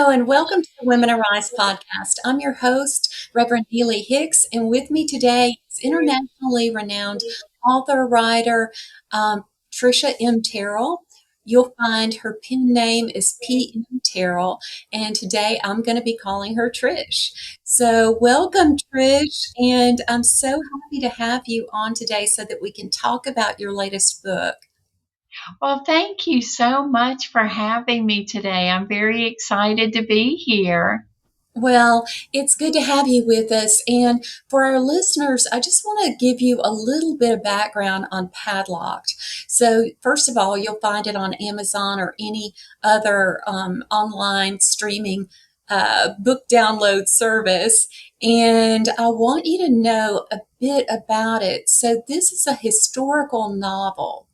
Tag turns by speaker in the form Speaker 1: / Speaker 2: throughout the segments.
Speaker 1: Hello and welcome to the Women Arise podcast. I'm your host, Reverend Healy Hicks, and with me today is internationally renowned author, writer, Trisha M. Terrell. You'll find her pen name is P.M. Terrell, and today I'm going to be calling her Trish. So, welcome, Trish, and I'm so happy to have you on today so that we can talk about your latest book.
Speaker 2: Well, thank you so much for having me today. I'm very excited to be here.
Speaker 1: Well, it's good to have you with us. And for our listeners, I just want to give you a little bit of background on Padlocked. So, first of all, you'll find it on Amazon or any other online streaming book download service. And I want you to know a bit about it. So, this is a historical novel.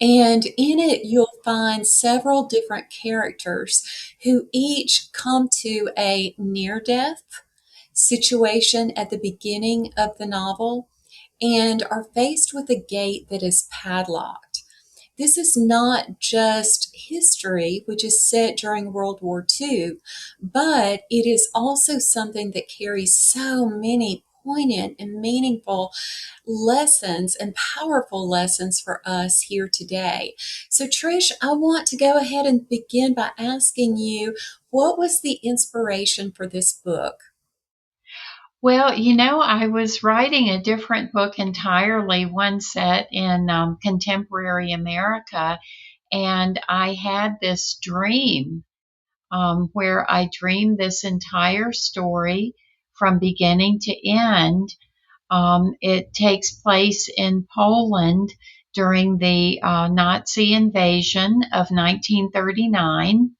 Speaker 1: And in it, you'll find several different characters who each come to a near death situation at the beginning of the novel and are faced with a gate that is padlocked. This is not just history, which is set during World War II, but it is also something that carries so many poignant and meaningful lessons and powerful lessons for us here today. So, Trish, I want to go ahead and begin by asking you, what was the inspiration for this book?
Speaker 2: Well, I was writing a different book entirely, one set in contemporary America, and I had this dream where I dreamed this entire story from beginning to end. It takes place in Poland during the Nazi invasion of 1939.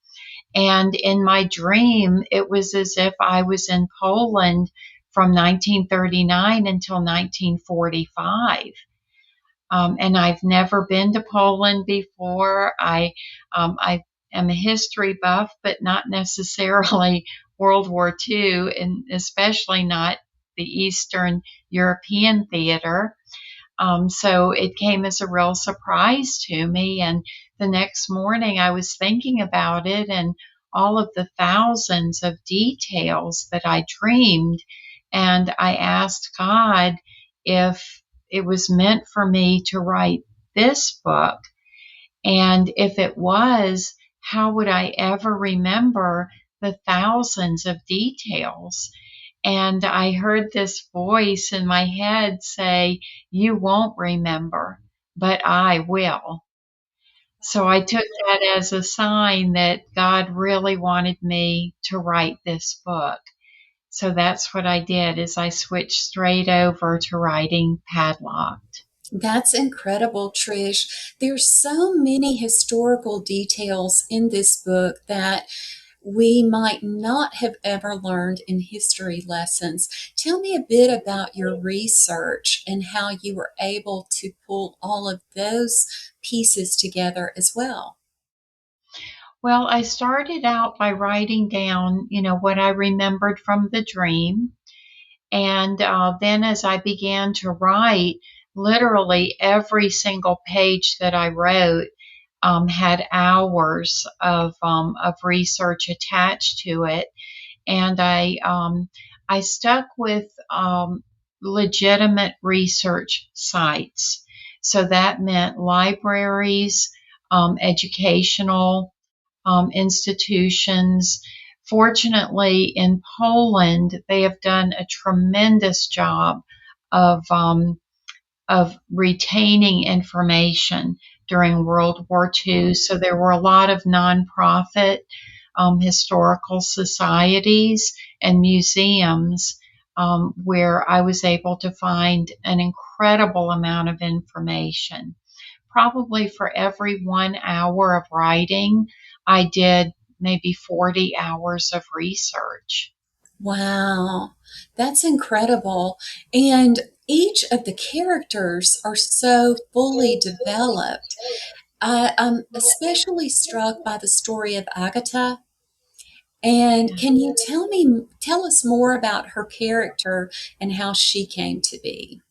Speaker 2: And in my dream, it was as if I was in Poland from 1939 until 1945. And I've never been to Poland before. I am a history buff, but not necessarily World War II, and especially not the Eastern European theater. So it came as a real surprise to me. And the next morning, I was thinking about it and all of the thousands of details that I dreamed. And I asked God if it was meant for me to write this book. And if it was, how would I ever remember the thousands of details? And I heard this voice in my head say, "You won't remember, but I will." So I took that as a sign that God really wanted me to write this book. So that's what I did is I switched straight over to writing Padlocked.
Speaker 1: That's incredible, Trish. There's so many historical details in this book that we might not have ever learned in history lessons. Tell me a bit about your research and how you were able to pull all of those pieces together as well.
Speaker 2: Well, I started out by writing down, what I remembered from the dream. And then as I began to write, literally every single page that I wrote had hours of research attached to it. And I stuck with legitimate research sites. So that meant libraries, educational institutions. Fortunately, in Poland, they have done a tremendous job of retaining information during World War II. So there were a lot of nonprofit historical societies and museums where I was able to find an incredible amount of information. Probably for every 1 hour of writing, I did maybe 40 hours of research.
Speaker 1: Wow, that's incredible. And each of the characters are so fully developed. I'm especially struck by the story of Agatha. And can you tell us more about her character and how she came to be?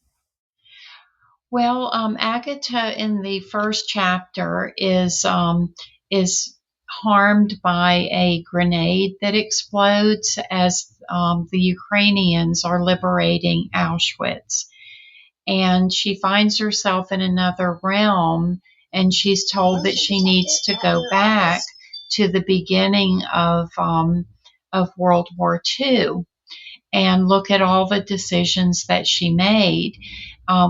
Speaker 2: Well, Agatha in the first chapter is harmed by a grenade that explodes as the Ukrainians are liberating Auschwitz. And she finds herself in another realm, and she's told that she needs to go back to the beginning of World War II and look at all the decisions that she made.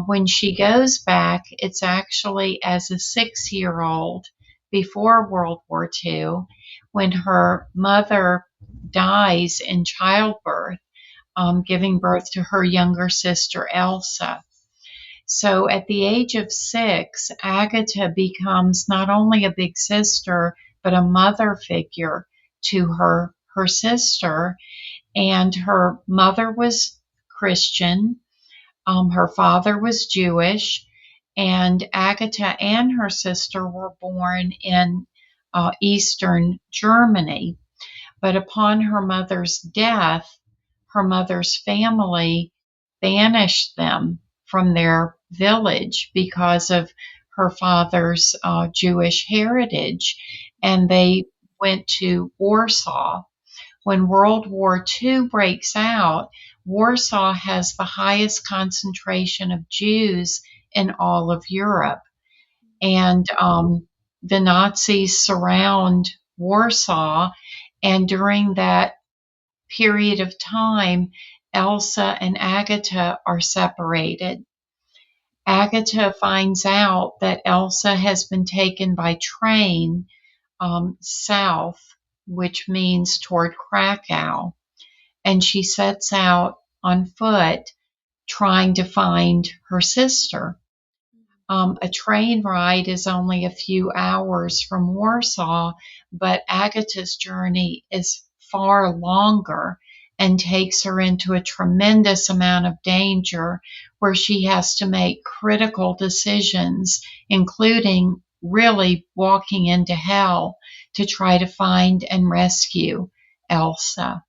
Speaker 2: When she goes back, it's actually as a 6-year-old before World War II, when her mother dies in childbirth, giving birth to her younger sister, Elsa. So at the age of 6, Agatha becomes not only a big sister, but a mother figure to her sister. And her mother was Christian, her father was Jewish, and Agatha and her sister were born in Eastern Germany. But upon her mother's death, her mother's family banished them from their village because of her father's Jewish heritage, and they went to Warsaw. When World War II breaks out, Warsaw has the highest concentration of Jews in all of Europe. And the Nazis surround Warsaw. And during that period of time, Elsa and Agatha are separated. Agatha finds out that Elsa has been taken by train south, which means toward Krakow, and she sets out on foot trying to find her sister. A train ride is only a few hours from Warsaw, but Agatha's journey is far longer and takes her into a tremendous amount of danger where she has to make critical decisions, including really walking into hell to try to find and rescue Elsa.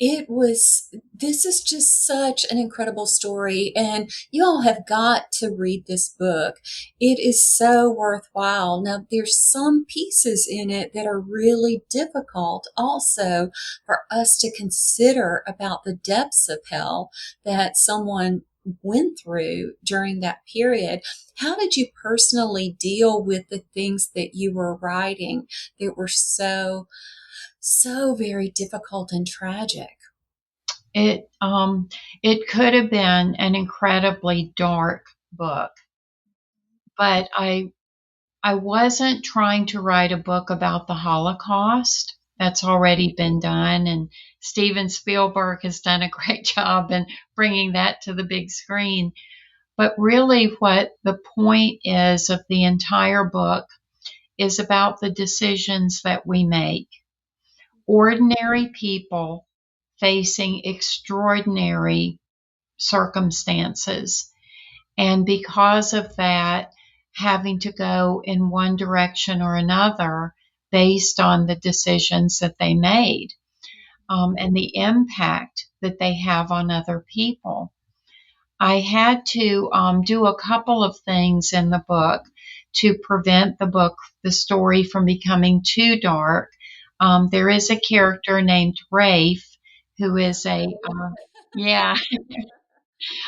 Speaker 1: This is just such an incredible story, and you all have got to read this book. It is so worthwhile. Now, there's some pieces in it that are really difficult also for us to consider about the depths of hell that someone went through during that period. How did you personally deal with the things that you were writing that were so very difficult and tragic?
Speaker 2: It it could have been an incredibly dark book, but I wasn't trying to write a book about the Holocaust. That's already been done, and Steven Spielberg has done a great job in bringing that to the big screen. But really, what the point is of the entire book is about the decisions that we make. Ordinary people facing extraordinary circumstances. And because of that, having to go in one direction or another based on the decisions that they made, and the impact that they have on other people. I had to do a couple of things in the book to prevent the story from becoming too dark. There is a character named Rafe who is yeah,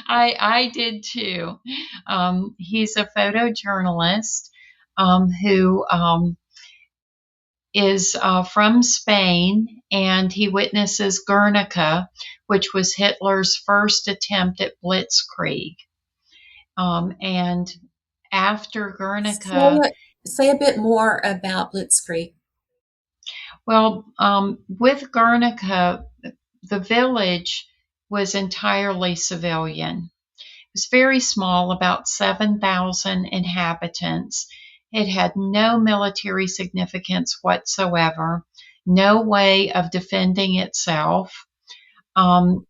Speaker 2: I did too. He's a photojournalist who is from Spain, and he witnesses Guernica, which was Hitler's first attempt at blitzkrieg. And after
Speaker 1: Say
Speaker 2: Guernica,
Speaker 1: say a bit more about Blitzkrieg.
Speaker 2: well, with Guernica, the village was entirely civilian. It was very small, about 7,000 inhabitants. It had no military significance whatsoever, no way of defending itself. And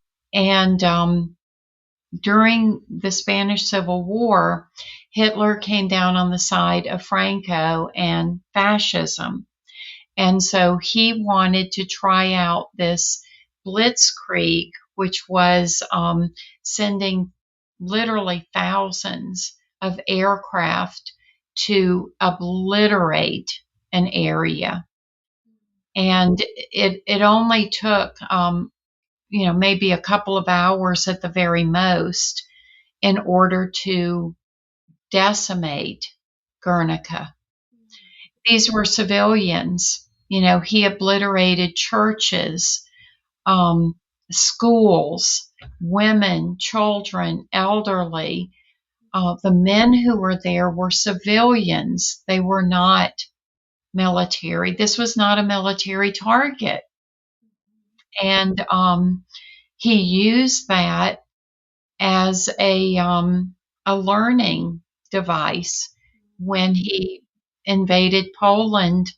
Speaker 2: during the Spanish Civil War, Hitler came down on the side of Franco and fascism. And so he wanted to try out this blitzkrieg, which was sending literally thousands of aircraft to obliterate an area. And it only took, maybe a couple of hours at the very most in order to decimate Guernica. These were civilians. He obliterated churches, schools, women, children, elderly. The men who were there were civilians. They were not military. This was not a military target. And he used that as a learning device when he invaded Poland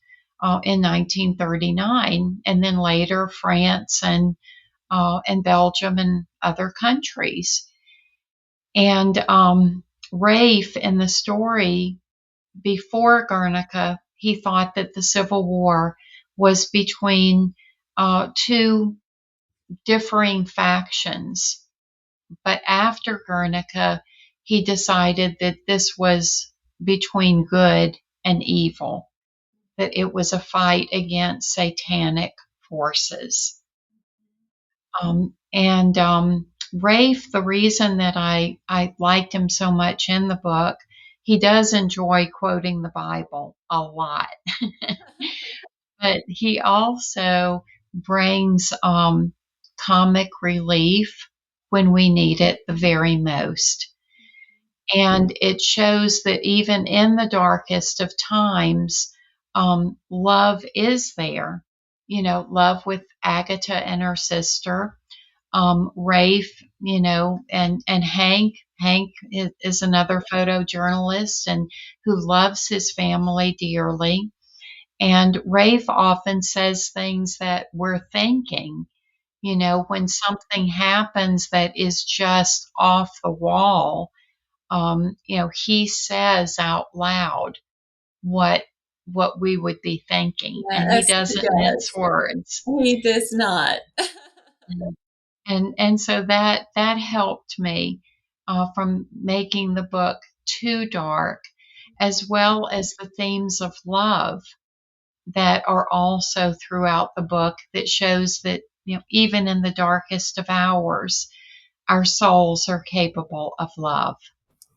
Speaker 2: in 1939, and then later France and Belgium and other countries. And Rafe, in the story before Guernica, he thought that the Civil War was between two differing factions. But after Guernica, he decided that this was between good and evil, that it was a fight against satanic forces. Rafe, the reason that I liked him so much in the book, he does enjoy quoting the Bible a lot. But he also brings comic relief when we need it the very most. And it shows that even in the darkest of times, love is there. Love with Agatha and her sister, Rafe, and Hank. Hank is another photojournalist and who loves his family dearly. And Rafe often says things that we're thinking. When something happens that is just off the wall, he says out loud what we would be thinking, and he
Speaker 1: Yes, he
Speaker 2: doesn't mince
Speaker 1: does.
Speaker 2: words.
Speaker 1: He does not.
Speaker 2: And so that helped me from making the book too dark, as well as the themes of love that are also throughout the book, that shows that even in the darkest of hours, our souls are capable of love.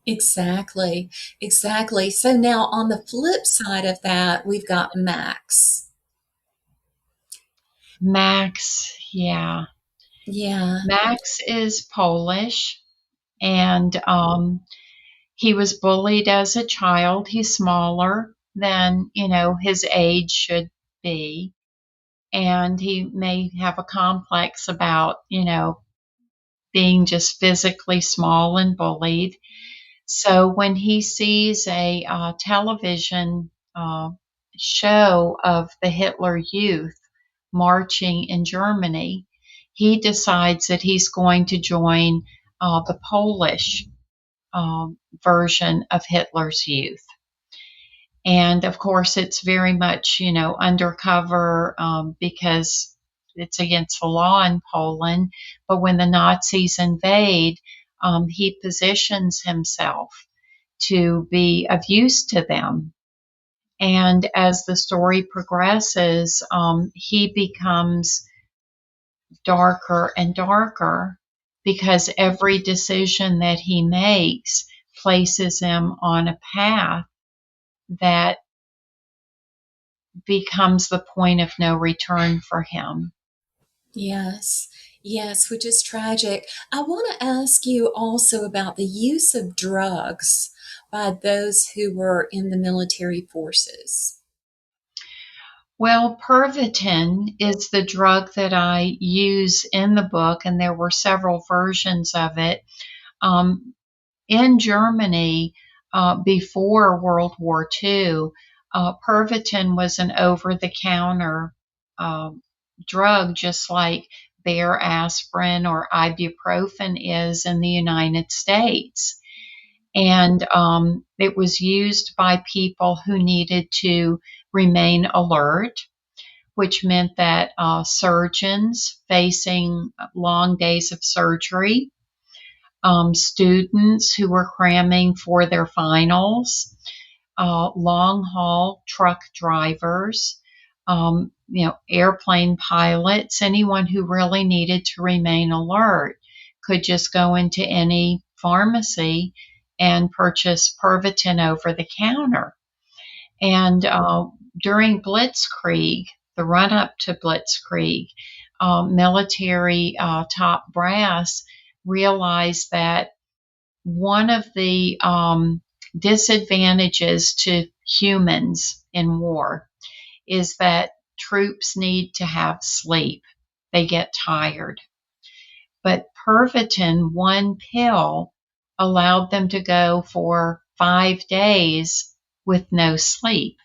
Speaker 1: Exactly. Exactly. So now on the flip side of that, we've got Max.
Speaker 2: Max, yeah.
Speaker 1: Yeah.
Speaker 2: Max is Polish, and he was bullied as a child. He's smaller than, his age should be. And he may have a complex about, being just physically small and bullied. So when he sees a television show of the Hitler Youth marching in Germany, he decides that he's going to join the Polish version of Hitler's Youth. And of course, it's very much, undercover because it's against the law in Poland. But when the Nazis invade, he positions himself to be of use to them. And as the story progresses, he becomes darker and darker because every decision that he makes places him on a path that becomes the point of no return for him.
Speaker 1: Yes. Yes, which is tragic. I want to ask you also about the use of drugs by those who were in the military forces.
Speaker 2: Well, Pervitin is the drug that I use in the book, and there were several versions of it. In Germany, before World War II, Pervitin was an over-the-counter drug, just like Bayer aspirin or ibuprofen is in the United States. And it was used by people who needed to remain alert, which meant that surgeons facing long days of surgery, students who were cramming for their finals, long haul truck drivers, airplane pilots, anyone who really needed to remain alert could just go into any pharmacy and purchase Pervitin over the counter. And during Blitzkrieg, the run up to Blitzkrieg, military top brass realized that one of the disadvantages to humans in war is that troops need to have sleep. They get tired. But Pervitin, one pill, allowed them to go for 5 days with no sleep.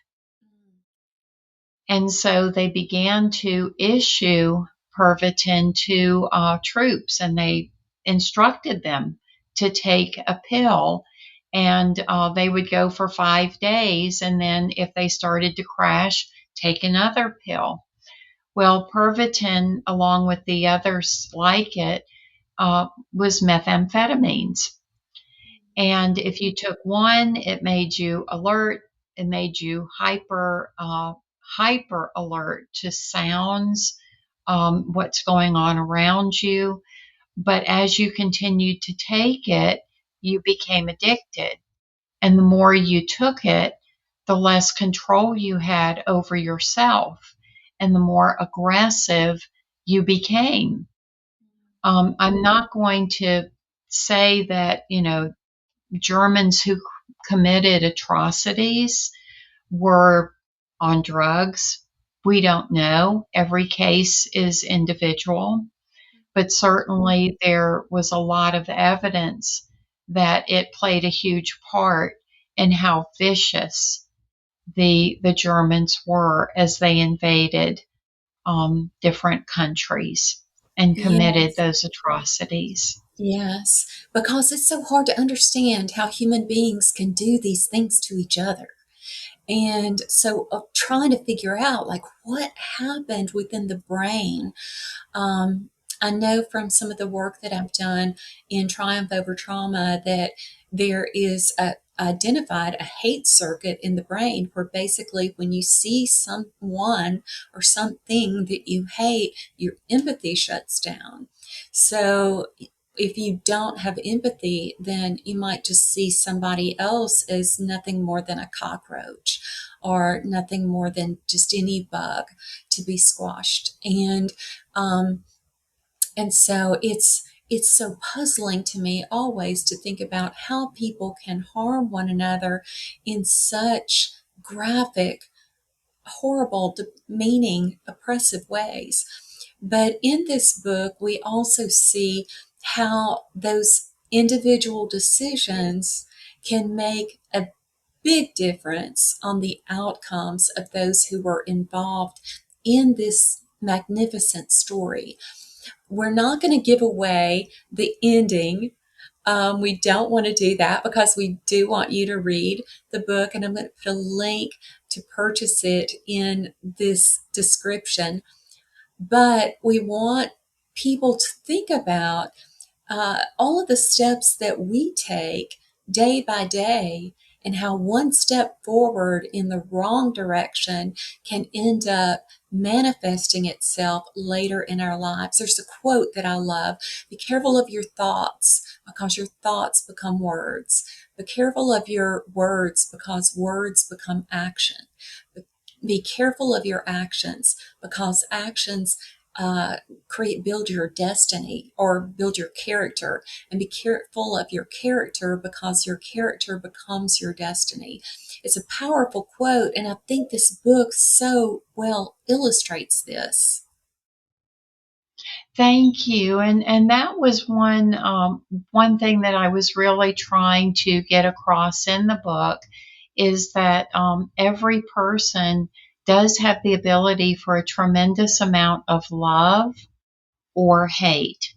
Speaker 2: And so they began to issue Pervitin to troops, and they instructed them to take a pill, and they would go for 5 days, and then if they started to crash, take another pill. Well, Pervitin, along with the others like it, was methamphetamines. And if you took one, it made you alert. It made you hyper alert to sounds, what's going on around you. But as you continued to take it, you became addicted. And the more you took it, the less control you had over yourself and the more aggressive you became. I'm not going to say that, Germans who committed atrocities were on drugs. We don't know. Every case is individual, but certainly there was a lot of evidence that it played a huge part in how vicious the Germans were as they invaded different countries and committed
Speaker 1: Yes.
Speaker 2: those atrocities.
Speaker 1: Yes, because it's so hard to understand how human beings can do these things to each other. And so, trying to figure out like what happened within the brain. Um, I know from some of the work that I've done in Triumph Over Trauma that there is identified a hate circuit in the brain where basically when you see someone or something that you hate, your empathy shuts down. So if you don't have empathy, then you might just see somebody else as nothing more than a cockroach or nothing more than just any bug to be squashed. Um, and so it's so puzzling to me always to think about how people can harm one another in such graphic, horrible, demeaning, oppressive ways. But in this book, we also see how those individual decisions can make a big difference on the outcomes of those who were involved in this magnificent story. We're not going to give away the ending. We don't want to do that because we do want you to read the book, and I'm going to put a link to purchase it in this description. But we want people to think about all of the steps that we take day by day and how one step forward in the wrong direction can end up manifesting itself later in our lives. There's a quote that I love: be careful of your thoughts because your thoughts become words. Be careful of your words because words become action. Be careful of your actions because actions build your destiny or build your character, and be careful of your character because your character becomes your destiny. It's a powerful quote, and I think this book so well illustrates this.
Speaker 2: Thank you. And that was one thing that I was really trying to get across in the book is that every person does have the ability for a tremendous amount of love or hate.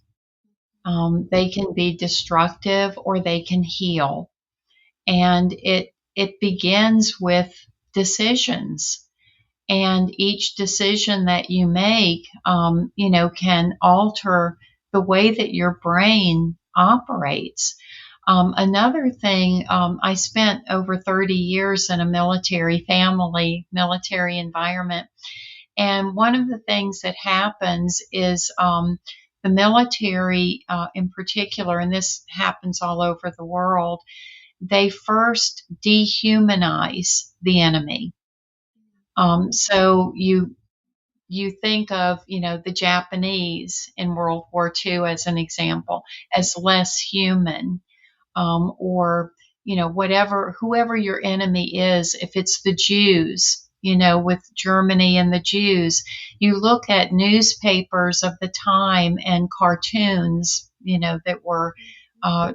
Speaker 2: They can be destructive or they can heal, and it begins with decisions. And each decision that you make, can alter the way that your brain operates. Another thing, I spent over 30 years in a military family, military environment. And one of the things that happens is the military, in particular, and this happens all over the world, they first dehumanize the enemy. So you think of, the Japanese in World War II as an example, as less human, or whoever your enemy is. If it's the Jews, with Germany and the Jews, you look at newspapers of the time and cartoons, that were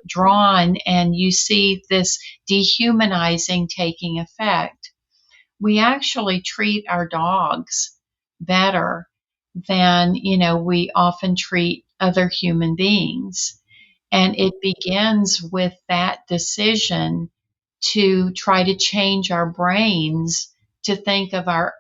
Speaker 2: drawn, and you see this dehumanizing taking effect. We actually treat our dogs better than we often treat other human beings. And it begins with that decision to try to change our brains to think of our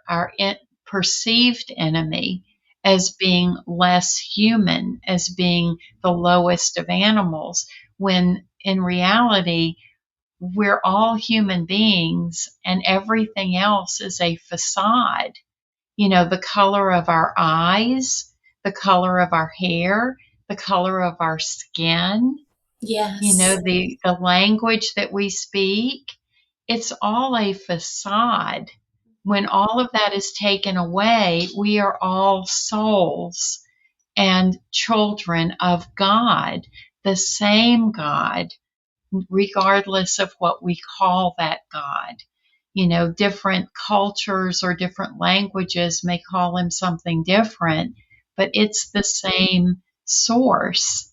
Speaker 2: perceived enemy as being less human, as being the lowest of animals, when in reality, we're all human beings and everything else is a facade. The color of our eyes, the color of our hair, the color of our skin,
Speaker 1: Yes.
Speaker 2: the language that we speak, it's all a facade. When all of that is taken away, we are all souls and children of God, the same God, regardless of what we call that God. Different cultures or different languages may call him something different, but it's the same source.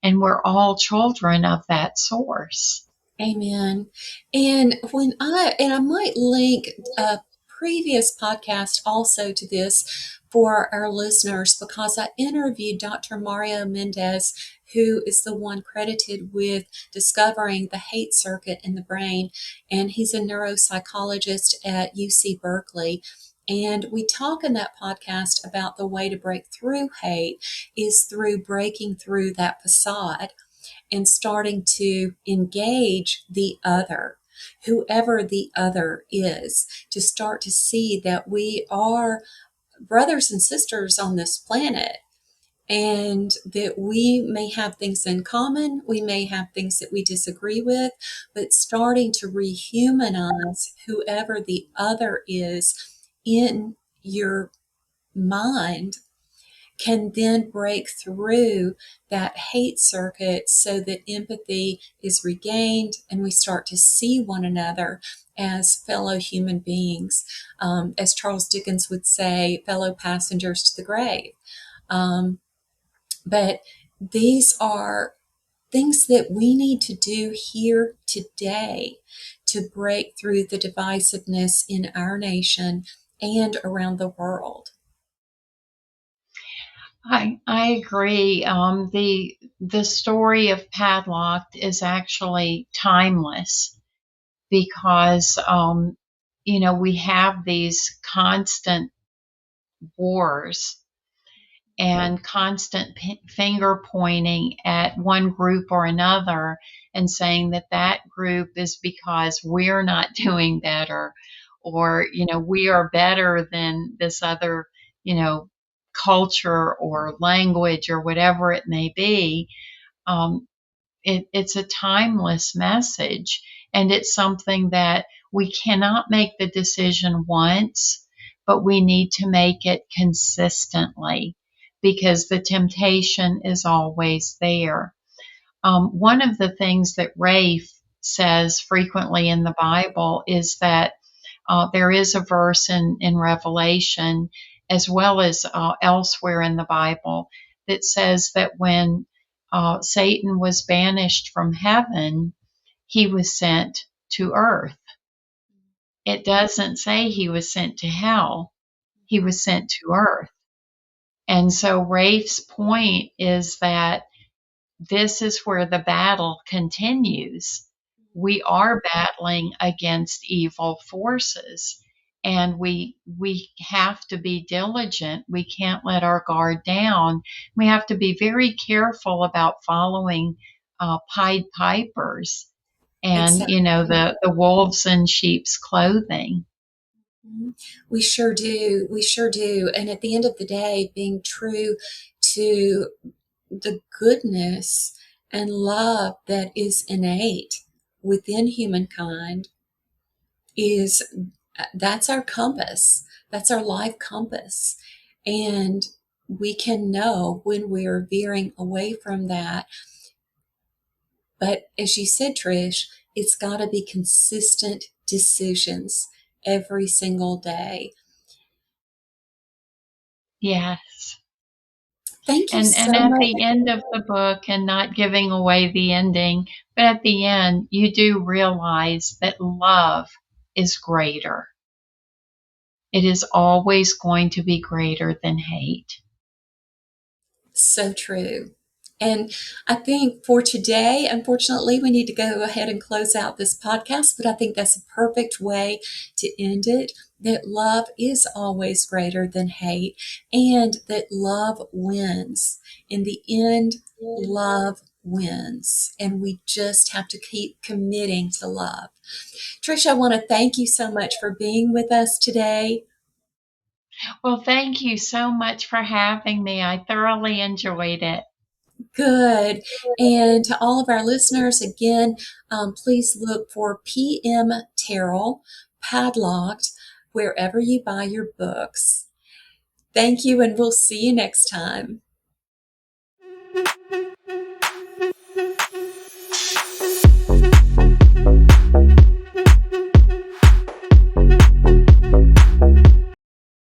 Speaker 2: And we're all children of that source.
Speaker 1: Amen. And I might link a previous podcast also to this for our listeners, because I interviewed Dr. Mario Mendez, who is the one credited with discovering the hate circuit in the brain. And he's a neuropsychologist at UC Berkeley. And we talk in that podcast about the way to break through hate is through breaking through that facade and starting to engage the other, whoever the other is, to start to see that we are brothers and sisters on this planet, and that we may have things in common, we may have things that we disagree with, but starting to rehumanize whoever the other is in your mind can then break through that hate circuit so that empathy is regained and we start to see one another as fellow human beings. As Charles Dickens would say, fellow passengers to the grave. But these are things that we need to do here today to break through the divisiveness in our nation and around the world.
Speaker 2: I agree. The story of Padlocked is actually timeless because we have these constant wars and constant finger pointing at one group or another and saying that group is because we're not doing better, or we are better than this other you know culture or language or whatever it may be. um, it's a timeless message, and it's something that we cannot make the decision once, but we need to make it consistently because the temptation is always there. One of the things that Rafe says frequently in the Bible is that there is a verse in Revelation, as well as elsewhere in the Bible, that says that when Satan was banished from heaven, he was sent to earth. It doesn't say he was sent to hell, he was sent to earth. And so Rafe's point is that this is where the battle continues. We are battling against evil forces, and we have to be diligent. We can't let our guard down. We have to be very careful about following Pied Pipers and,
Speaker 1: Exactly.
Speaker 2: the wolves in sheep's clothing.
Speaker 1: Mhm. We sure do. We sure do. And at the end of the day, being true to the goodness and love that is innate within humankind is that's our compass. That's our life compass. And we can know when we're veering away from that. But as you said, Trish, it's got to be consistent decisions every single day.
Speaker 2: Yes.
Speaker 1: Thank you
Speaker 2: And
Speaker 1: so
Speaker 2: at
Speaker 1: much.
Speaker 2: the end of the book, and not giving away the ending, but at the end, you do realize that love is greater. It is always going to be greater than hate.
Speaker 1: So true. And I think for today, unfortunately, we need to go ahead and close out this podcast, but I think that's a perfect way to end it. That love is always greater than hate, and that love wins. In the end, love wins. And we just have to keep committing to love. Trish, I want to thank you so much for being with us today.
Speaker 2: Well, thank you so much for having me. I thoroughly enjoyed it.
Speaker 1: Good. And to all of our listeners, again, please look for PM Terrell Padlocked wherever you buy your books. Thank you, and we'll see you next time.